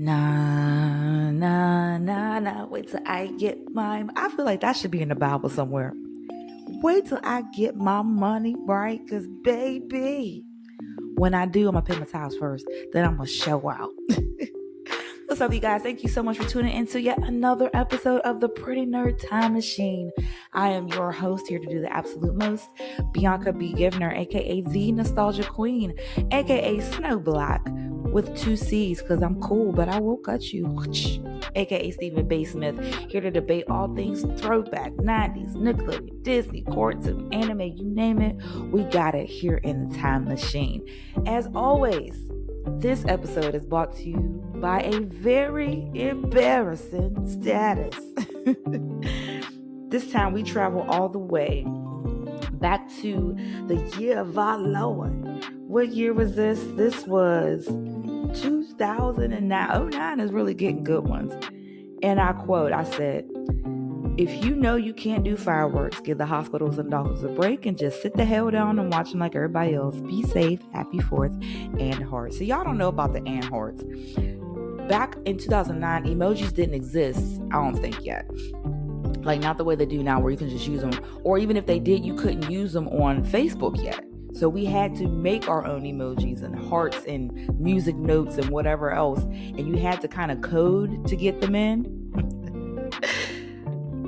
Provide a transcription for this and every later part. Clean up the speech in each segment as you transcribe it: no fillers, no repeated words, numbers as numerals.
Nah, nah, nah, nah. Wait till I get mine. I feel like that should be in the Bible somewhere. Wait till I get my money right, because baby, when I do, I'm going to pay my tithes first. Then I'm going to show out. What's up, you guys? Thank you so much for tuning in to yet another episode of the Pretty Nerd Time Machine. I am your host here to do the absolute most, Bianca B. Givner, aka the Nostalgia Queen, aka Snow Black with 2 C's, because I'm cool, but I will cut you, aka Stephen B. Smith, here to debate all things throwback, 90s, Nickelodeon, Disney, cartoon, anime, you name it, we got it here in the Time Machine. As always, this episode is brought to you by a very embarrassing status. This time we travel all the way back to the year of our Lord. What year was this? This was 2009. 09 is really getting good ones. And I quote, I said, "If you know you can't do fireworks, give the hospitals and doctors a break and just sit the hell down and watch them like everybody else. Be safe, happy 4th, and hearts." So y'all don't know about the and hearts. Back in 2009, emojis didn't exist, I don't think yet. Like not the way they do now where you can just use them. Or even if they did, you couldn't use them on Facebook yet. So we had to make our own emojis and hearts and music notes and whatever else. And you had to kind of code to get them in.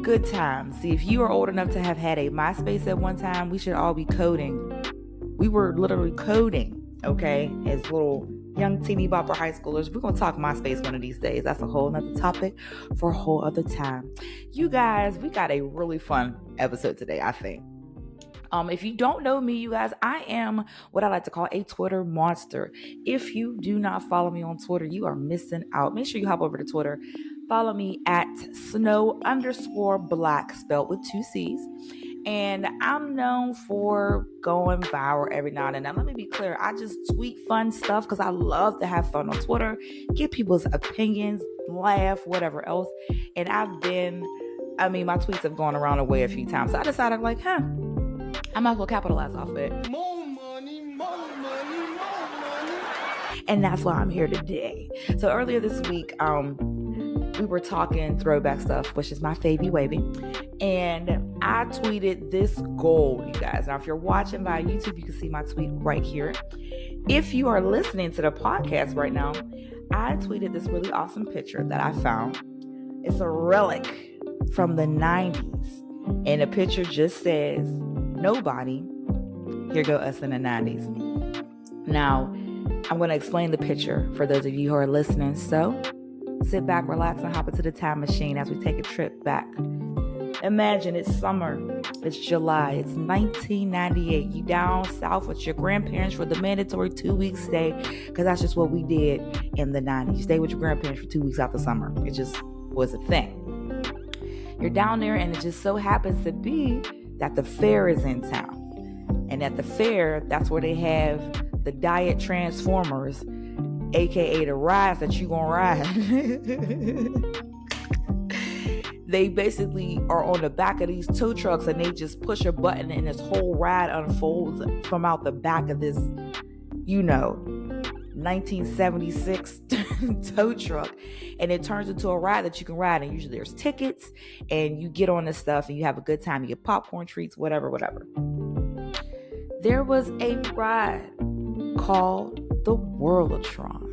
Good times. See, if you are old enough to have had a MySpace at one time, we should all be coding. We were literally coding, okay, as little young teeny bopper high schoolers. We're going to talk MySpace one of these days. That's a whole nother topic for a whole other time. You guys, we got a really fun episode today, I think. If you don't know me, you guys, I am what I like to call a Twitter monster. If you do not follow me on Twitter, you are missing out. Make sure you hop over to Twitter. Follow me at Snow_Black, spelled with 2 C's. And I'm known for going viral every now and then. Now, let me be clear. I just tweet fun stuff because I love to have fun on Twitter, get people's opinions, laugh, whatever else. And my tweets have gone around the way a few times. So I decided, I might as well capitalize off it. More money, more money, more money. And that's why I'm here today. So earlier this week, we were talking throwback stuff, which is my favy wavy. And I tweeted this goal, you guys. Now, if you're watching via YouTube, you can see my tweet right here. If you are listening to the podcast right now, I tweeted this really awesome picture that I found. It's a relic from the 90s. And the picture just says, "Nobody. Here go us in the 90s. Now, I'm going to explain the picture for those of you who are listening. So sit back, relax, and hop into the time machine as we take a trip back. Imagine it's summer. It's July. It's 1998. You down south with your grandparents for the mandatory 2-week stay, because that's just what we did in the 90s. You stay with your grandparents for 2 weeks out the summer. It just was a thing. You're down there, and it just so happens to be that the fair is in town. And at the fair, that's where they have the Diet Transformers, aka the rides that you gonna ride. They basically are on the back of these tow trucks, and they just push a button and this whole ride unfolds from out the back of this, 1976 tow truck, and it turns into a ride that you can ride. And usually there's tickets, and you get on this stuff and you have a good time. You get popcorn, treats, whatever. There was a ride called the Whirlotron.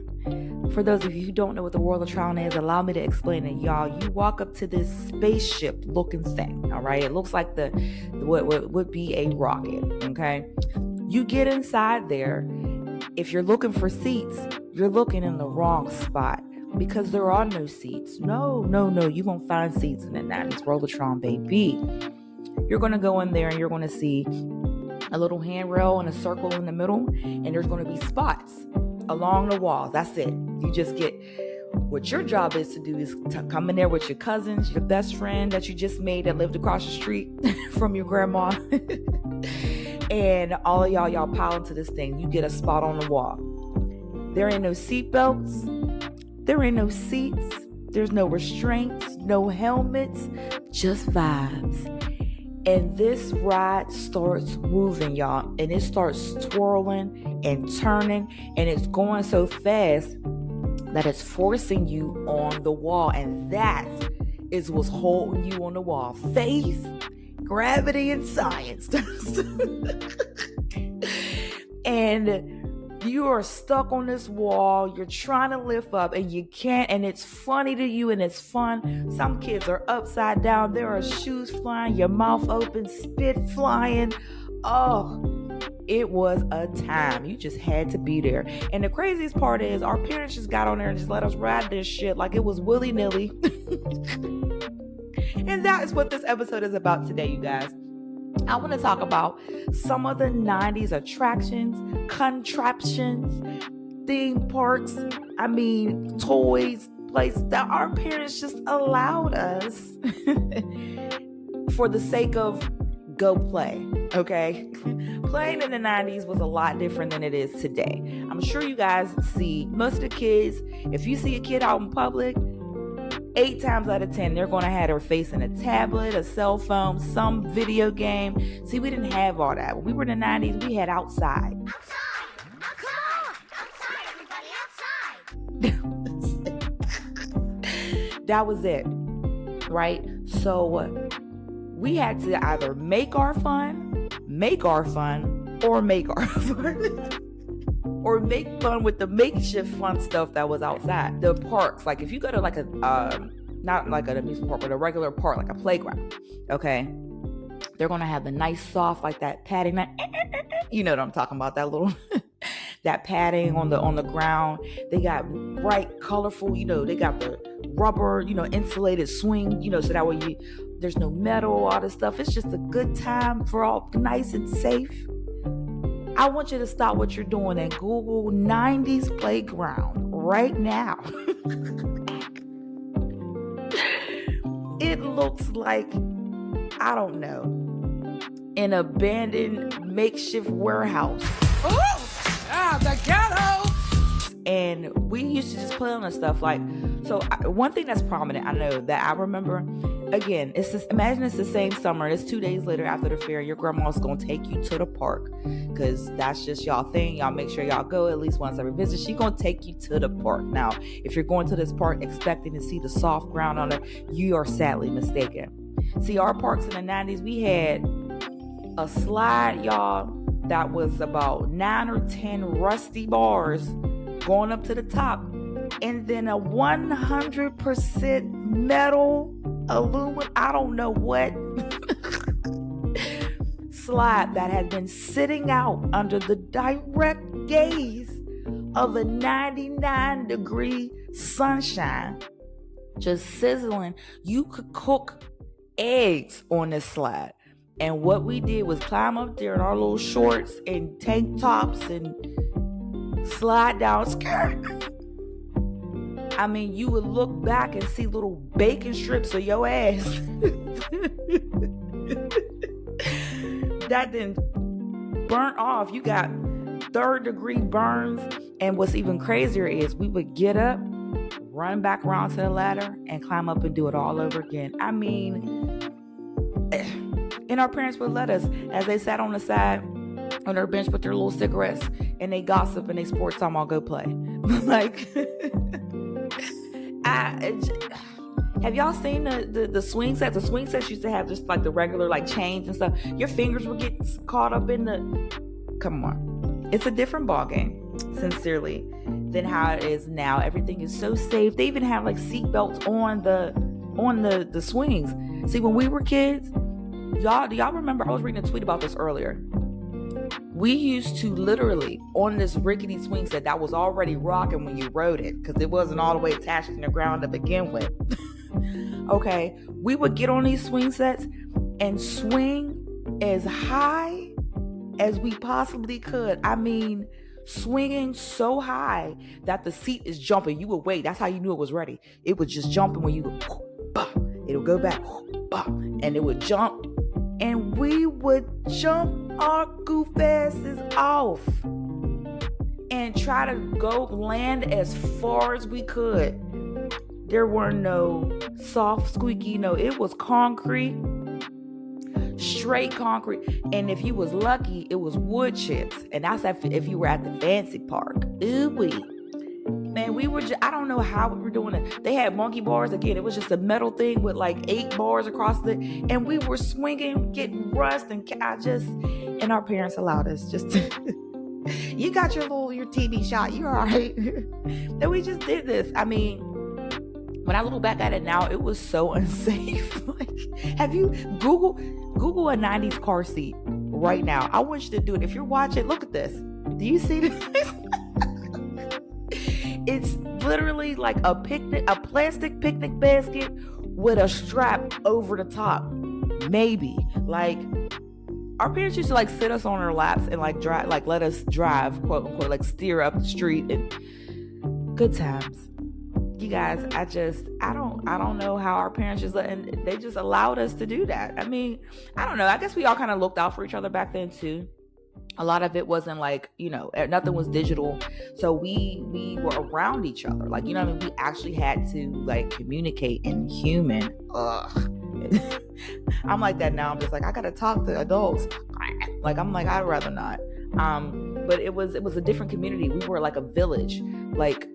For those of you who don't know what the Whirlotron is, allow me to explain it, y'all. You walk up to this spaceship looking thing, all right? It looks like what would be a rocket, okay? You get inside there. If you're looking for seats, you're looking in the wrong spot, because there are no seats. No. You're going to find seats in the 90s Whirlotron, baby. You're going to go in there and you're going to see a little handrail and a circle in the middle, and there's going to be spots along the walls. That's it. You just get, what your job is to do is to come in there with your cousins, your best friend that you just made that lived across the street from your grandma. And all of y'all pile into this thing. You get a spot on the wall. There ain't no seat belts. There ain't no seats. There's no restraints, no helmets, just vibes. And this ride starts moving, y'all. And it starts twirling and turning. And it's going so fast that is forcing you on the wall. And that is what's holding you on the wall. Faith, gravity, and science. And you are stuck on this wall. You're trying to lift up and you can't. And it's funny to you and it's fun. Some kids are upside down. There are shoes flying, your mouth open, spit flying. Oh, it was a time. You just had to be there. And the craziest part is our parents just got on there and just let us ride this shit like it was willy-nilly. And that is what this episode is about today, you guys. I want to talk about some of the 90s attractions, contraptions, theme parks, toys, places that our parents just allowed us for the sake of go play, okay? Playing in the 90s was a lot different than it is today. I'm sure you guys see most of the kids, if you see a kid out in public, 8 times out of 10, they're going to have their face in a tablet, a cell phone, some video game. See, we didn't have all that. When we were in the 90s, we had outside. That was it, right? So we had to either make our fun, or make our fun. Or make fun with the makeshift fun stuff that was outside. The parks, like if you go to like a, not like an amusement park, but a regular park, like a playground, okay? They're going to have the nice soft, like that padding, that, you know what I'm talking about, that little, that padding on the ground. They got bright, colorful, they got the rubber, insulated swing, so that way there's no metal, all this stuff. It's just a good time for all nice and safe. I want you to stop what you're doing and Google 90s playground right now. It looks like, I don't know, an abandoned makeshift warehouse. The ghetto! And we used to just play on this stuff. One thing that's prominent, I know that I remember, again, imagine it's the same summer. It's 2 days later after the fair. Your grandma's going to take you to the park because that's just y'all thing. Y'all make sure y'all go at least once every visit. She's going to take you to the park. Now, if you're going to this park expecting to see the soft ground on it, you are sadly mistaken. See, our parks in the 90s, we had a slide, y'all, that was about 9 or 10 rusty bars going up to the top, and then a 100% metal, aluminum, I don't know what, slide that had been sitting out under the direct gaze of a 99-degree sunshine, just sizzling. You could cook eggs on this slide. And what we did was climb up there in our little shorts and tank tops and slide down. You would look back and see little bacon strips of your ass. That then burnt off. You got 3rd-degree burns. And what's even crazier is we would get up, run back around to the ladder, and climb up and do it all over again. And our parents would let us, as they sat on the side on their bench with their little cigarettes, and they gossip and they sports time, I'll go play. Have y'all seen the swing sets? The swing sets used to have just like the regular like chains and stuff. Your fingers would get caught up in the. Come on, it's a different ball game, sincerely, than how it is now. Everything is so safe. They even have like seat belts on the swings. See, when we were kids, do y'all remember? I was reading a tweet about this earlier. We used to literally, on this rickety swing set that was already rocking when you rode it, because it wasn't all the way attached to the ground to begin with. Okay, we would get on these swing sets and swing as high as we possibly could. Swinging so high that the seat is jumping. You would wait. That's how you knew it was ready. It was just jumping when you go, it would go back, and it would jump. And we would jump our goof asses off and try to go land as far as we could. There were no soft, squeaky, it was concrete, straight concrete. And if you was lucky, it was wood chips. And that's if you were at the fancy park. Ooh-wee. Man, we were I don't know how we were doing it. They had monkey bars. Again, it was just a metal thing with like 8 bars across and we were swinging, getting rust, and our parents allowed us just to, you got your TB shot, you're all right. And we just did this. I mean, when I look back at it now, it was so unsafe. Like, have you Google a 90s car seat right now? I want you to do it. If you're watching, look at this. Do you see this? It's literally like a plastic picnic basket with a strap over the top. Maybe. Like, our parents used to like sit us on our laps and like drive, like let us drive, quote unquote, like steer up the street, and good times. You guys, I don't know how our parents they just allowed us to do that. I mean, I don't know. I guess we all kind of looked out for each other back then too. A lot of it wasn't like, nothing was digital. So we were around each other. Like, what I mean? We actually had to like communicate in human. Ugh. I'm like that now. I'm just like, I gotta talk to adults. Like, I'm like, I'd rather not. But it was a different community. We were like a village. Like,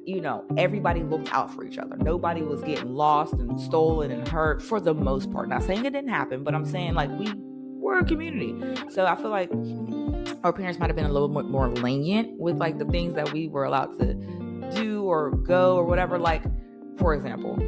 everybody looked out for each other. Nobody was getting lost and stolen and hurt for the most part. Not saying it didn't happen, but I'm saying like we were a community. So I feel like our parents might have been a little bit more lenient with like the things that we were allowed to do or go or whatever. Like, for example,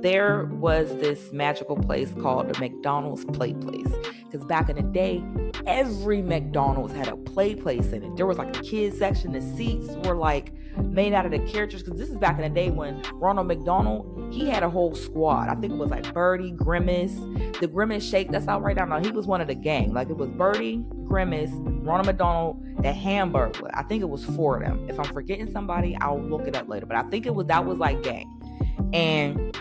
there was this magical place called the McDonald's Play Place. Because back in the day, every McDonald's had a play place in it. There was like a kids section. The seats were like made out of the characters. Because this is back in the day when Ronald McDonald, he had a whole squad. I think it was like Birdie, Grimace, the Grimace Shake. That's out right now. He was one of the gang. Like, it was Birdie, Grimace, Ronald McDonald, the Hamburglar. I think it was 4 of them. If I'm forgetting somebody, I'll look it up later. But I think that was like gang. And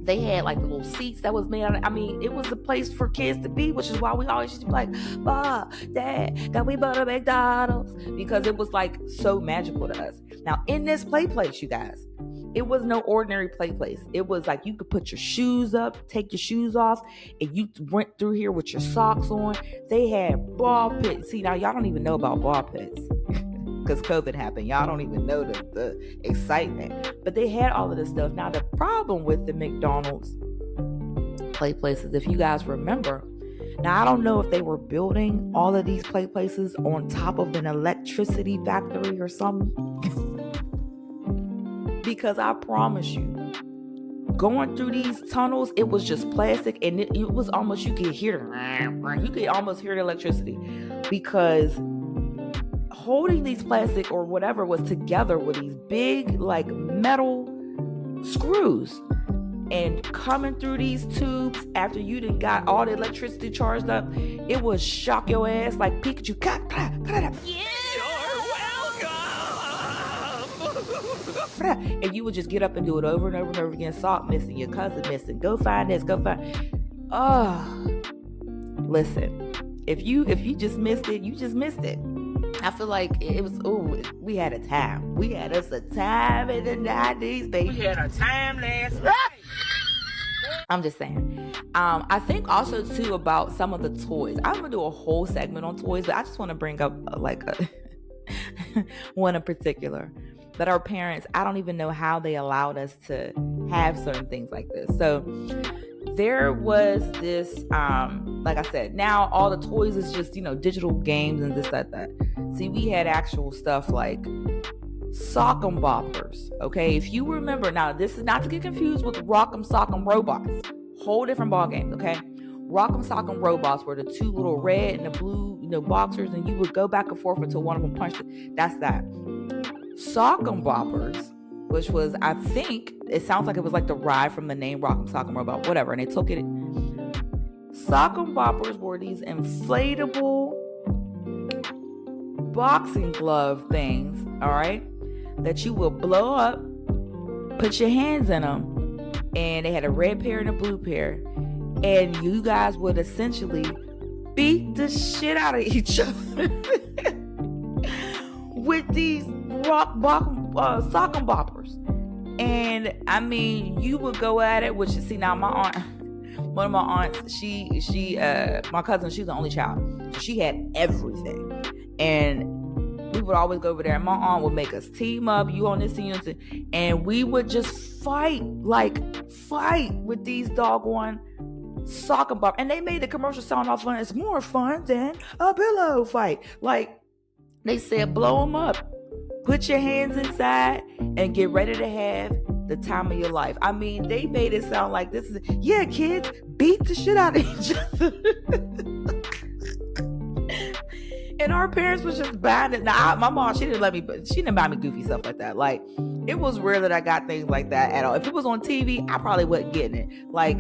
they had like the little seats that was made out of, it was a place for kids to be, which is why we always used to be like, Dad, can we go to McDonald's? Because it was like so magical to us. Now, in this play place, you guys, it was no ordinary play place. It was like you could put your shoes up, take your shoes off, and you went through here with your socks on. They had ball pits. See, now y'all don't even know about ball pits. Because COVID happened. Y'all don't even know the excitement. But they had all of this stuff. Now, the problem with the McDonald's play places, if you guys remember, now I don't know if they were building all of these play places on top of an electricity factory or something. Because I promise you, going through these tunnels, it was just plastic, and it was almost, you could almost hear the electricity, because holding these plastic or whatever was together with these big like metal screws, and coming through these tubes after you done got all the electricity charged up, it would shock your ass like Pikachu. And you would just get up and do it over and over and over again. Salt missing, your cousin missing, go find this, go find. Listen, if you just missed it, you just missed it. I feel like it was, we had a time. We had us a time in the 90s, baby. We had a time last night. I'm just saying. I think also too about some of the toys. I'm gonna do a whole segment on toys, but I just want to bring up one in particular. That our parents, I don't even know how they allowed us to have certain things like this. So there was this, like I said, now all the toys is just, digital games and this, that. See, we had actual stuff like Sock'em Boppers. Okay, if you remember, now this is not to get confused with Rock'em Sock'em Robots. Whole different ball games, okay? Rock'em Sock'em Robots were the 2 little red and the blue, boxers, and you would go back and forth until one of them punched it. That's that. Sock'em Boppers, which was, I think, it sounds like it was like the ride from the name Rock'em Sock'em Robot, whatever, and they took it. Sock'em Boppers were these inflatable boxing glove things, all right, that you would blow up, put your hands in them, and they had a red pair and a blue pair, and you guys would essentially beat the shit out of each other with these Sock'em Boppers. And you would go at it, which, see, now my aunt, one of my aunts, she my cousin, she's the only child, so she had everything, and we we would always go over there, and my aunt would make us team up, you on this team, and we would just fight with these doggone sock and bop. And they made the commercial sound off fun. It's more fun than a pillow fight. Like, they said, blow them up. Put your hands inside and get ready to have the time of your life. I mean, they made it sound like this is, yeah, kids, beat the shit out of each other. And our parents was just buying it. Now, my mom, she didn't buy me goofy stuff like that. Like, it was rare that I got things like that at all. If it was on TV, I probably wasn't getting it. Like,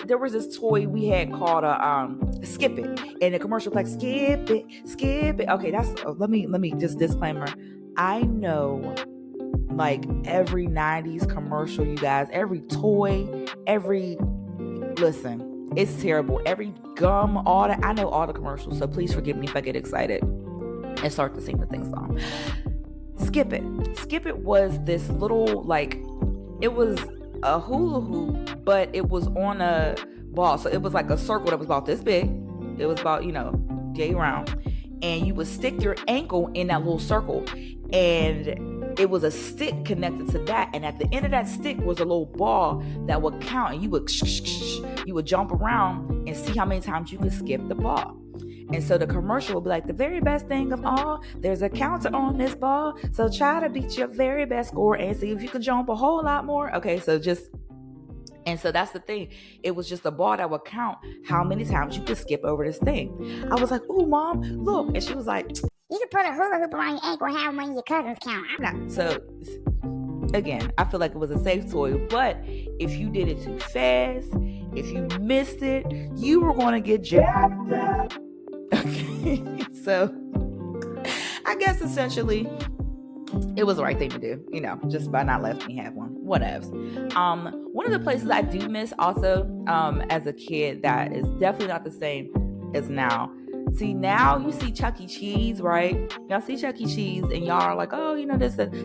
there was this toy we had called a Skip It, and the commercial like skip it. Okay, that's let me just disclaimer. I know like every 90s commercial, you guys, every toy, listen, it's terrible. Every gum, all that. I know all the commercials, so please forgive me if I get excited and start to sing the theme song. Skip It was this little, like, it was a hula hoop, but it was on a ball. So it was like a circle that was about this big. It was about, yay round. And you would stick your ankle in that little circle. And it was a stick connected to that. And at the end of that stick was a little ball that would count. And you would jump around and see how many times you could skip the ball. And so the commercial would be like, the very best thing of all, there's a counter on this ball. So try to beat your very best score and see if you can jump a whole lot more. Okay, so that's the thing. It was just a ball that would count how many times you could skip over this thing. I was like, "Ooh, Mom, look." And she was like, "You can put a hula hoop around your ankle and have one of your cousins count." So, again, I feel like it was a safe toy. But if you did it too fast, if you missed it, you were going to get jacked up. Okay, so I guess essentially it was the right thing to do, just by not letting me have one. Whatevs. One of the places I do miss also as a kid that is definitely not the same as now. See, now you see Chuck E. Cheese, right? Y'all see Chuck E. Cheese and y'all are like, oh,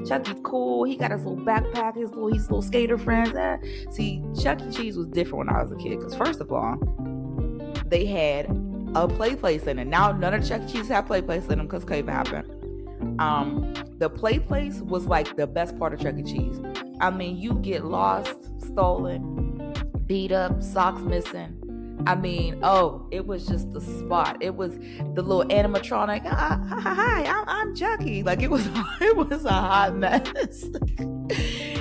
Chuck E's cool. He got his little backpack, his little skater friends. See, Chuck E. Cheese was different when I was a kid because first of all, they had a play place in it. Now none of Chuck E. Cheese have play place in them because COVID happened. The play place was like the best part of Chuck E. Cheese. I mean, you get lost, stolen, beat up, socks missing. I mean, it was just the spot. It was the little animatronic. Hi, I'm Chucky. Like it was a hot mess.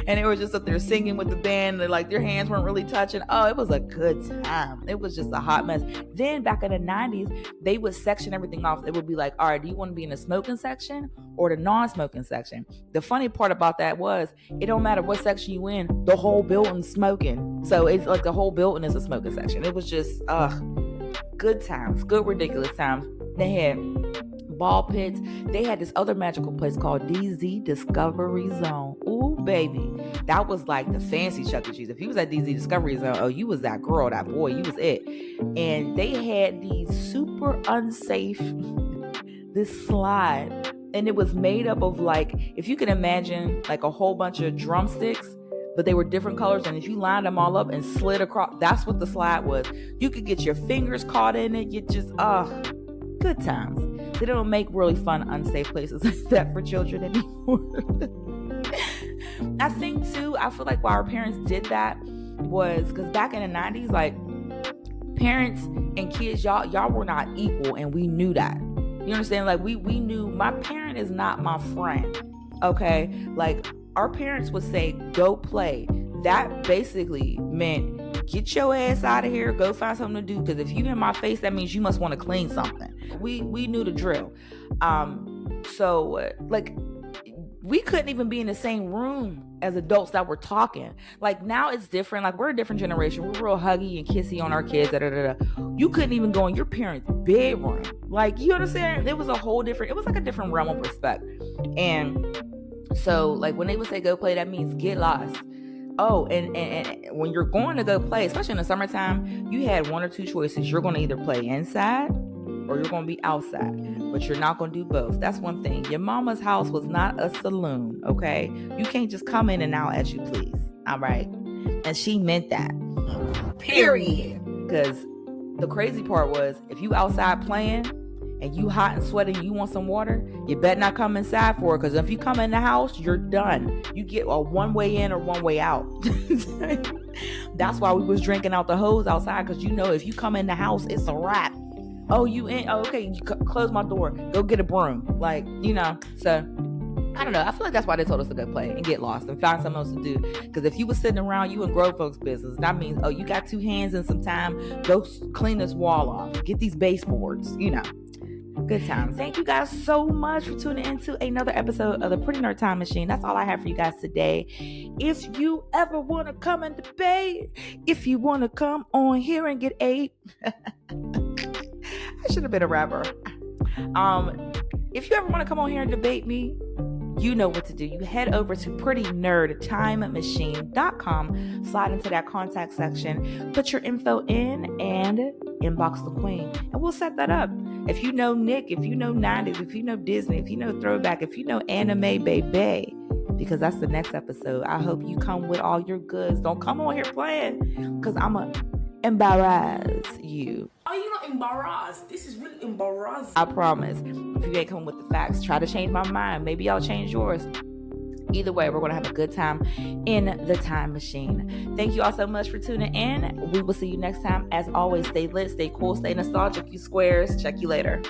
And they were just up there singing with the band. Like their hands weren't really touching. Oh, it was a good time. It was just a hot mess. Then back in the 90s, they would section everything off. It would be like, all right, do you want to be in the smoking section or the non-smoking section? The funny part about that was it don't matter what section you in, the whole building's smoking. So it's like the whole building is a smoking section. It was just good times, good ridiculous times. They had ball pits. They had this other magical place called DZ Discovery Zone. Ooh, baby. That was like the fancy Chuck E. Cheese. If you was at DZ Discovery Zone, oh, you was that girl, that boy, you was it. And they had these super unsafe, this slide. And it was made up of like, if you can imagine like a whole bunch of drumsticks, but they were different colors. And if you lined them all up and slid across, that's what the slide was. You could get your fingers caught in it. You just, good times. They don't make really fun, unsafe places like that for children anymore. I think too, I feel like why our parents did that was because back in the 90s, like parents and kids, y'all were not equal, and we knew that. You understand? Like we knew my parent is not my friend. Okay? Like our parents would say, go play. That basically meant get your ass out of here, go find something to do. Because if you in my face, that means you must want to clean something. We knew the drill. So we couldn't even be in the same room as adults that were talking. Like now it's different. Like we're a different generation. We're real huggy and kissy on our kids. You couldn't even go in your parents' bedroom. Like, you understand? It was like a different realm of respect. And so like when they would say go play, that means get lost. Oh, and when you're going to go play, especially in the summertime, you had one or two choices. You're going to either play inside or you're going to be outside, but you're not going to do both. That's one thing. Your mama's house was not a saloon, okay? You can't just come in and out as you please, all right? And she meant that, period. Because the crazy part was, if you outside playing, and you hot and sweating, you want some water, you better not come inside for it, because if you come in the house, you're done. You get a one way in or one way out. That's why we was drinking out the hose outside, because if you come in the house, it's a wrap. Oh, you in? Oh, okay, you close my door. Go get a broom. So I don't know. I feel like that's why they told us to go play and get lost and find something else to do. Because if you was sitting around, you in grown folks' business, that means, you got 2 hands and some time. Go clean this wall off. Get these baseboards. Good times. Thank you guys so much for tuning into another episode of the Pretty Nerd Time Machine. That's all I have for you guys today. If you ever want to come and debate, if you want to come on here and get ate, I should have been a rapper. If you ever want to come on here and debate me, you know what to do. You head over to prettynerdtimemachine.com, slide into that contact section, put your info in, and inbox the queen, and we'll set that up. If you know Nick, if you know 90s, if you know Disney, if you know throwback, if you know anime, baby, because that's the next episode. I hope you come with all your goods. Don't come on here playing, because I'm going to embarrass you. Are you not embarrassed? This is really embarrassing. I promise. If you ain't coming with the facts, try to change my mind. Maybe I'll change yours. Either way, we're going to have a good time in the time machine. Thank you all so much for tuning in. We will see you next time. As always, stay lit, stay cool, stay nostalgic, you squares. Check you later.